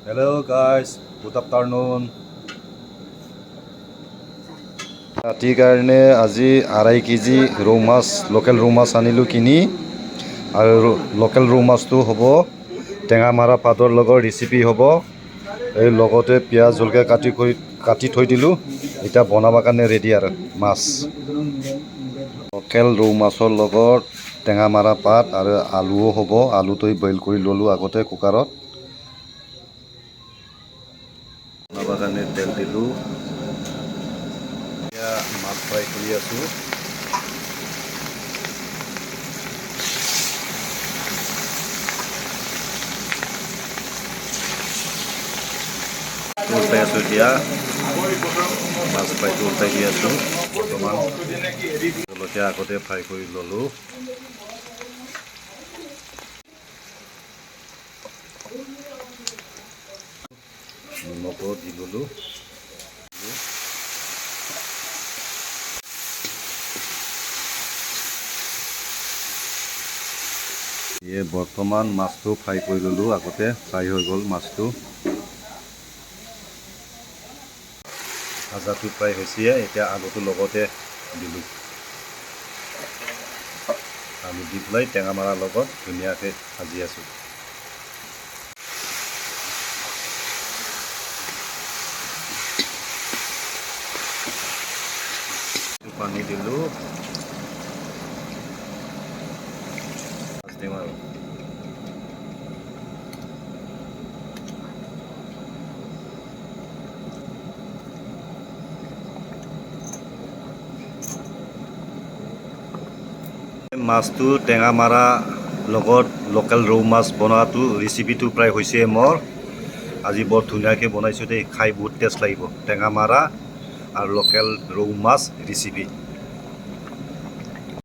Hello guys, good afternoon. ৰাতিৰ কাৰণে আজি 2.5 কেজি ৰৌ মাছ লোকেল ৰৌ মাছ আনিলোঁ কিনি আৰু লোকেল ৰৌ মাছটো হ'ব টেঙামাৰা পাতৰ লগত ৰেচিপি হ'ব এই লগতে পিঁয়াজ জলকীয়া কাটি থৈ দিলোঁ এতিয়া বনাবৰ কাৰণে ৰেডি আৰু মাছ লোকেল ৰৌ মাছৰ লগত টেঙামাৰা পাত আৰু আলুও হ'ব আলুটো বইল কৰি ল'লোঁ আগতে কুকাৰত বনাবৰ কাৰণে তেল দিলোঁ এতিয়া মাছ ফ্ৰাই কৰি আছোঁ উল্টাই আছোঁ এতিয়া মাছ ফ্ৰাইটো উল্টাই দি আছোঁ বৰ্তমান জলকীয়া আগতে ফ্ৰাই কৰি ল'লোঁ নিমখো দি ল'লোঁ বৰ্তমান মাছটো ফ্ৰাই কৰি ল'লোঁ আগতে ফ্ৰাই হৈ গ'ল মাছটো ভাজাটো ফ্ৰাই হৈছে এতিয়া আলুটো লগতে দিলোঁ আলু দি পেলাই টেঙামাৰাৰ লগত ধুনীয়াকৈ ভাজি আছোঁ পানী দিলোঁ দিম আৰু মাছটো টেঙামাৰা লগত লোকেল ৰৌ মাছ বনোৱাটো ৰেচিপিটো প্ৰায় হৈছে মোৰ আজি বৰ ধুনীয়াকৈ বনাইছোঁ দেই খাই বহুত টেষ্ট লাগিব টেঙামাৰা আৰু লোকেল ৰৌ মাছ ৰেচিপি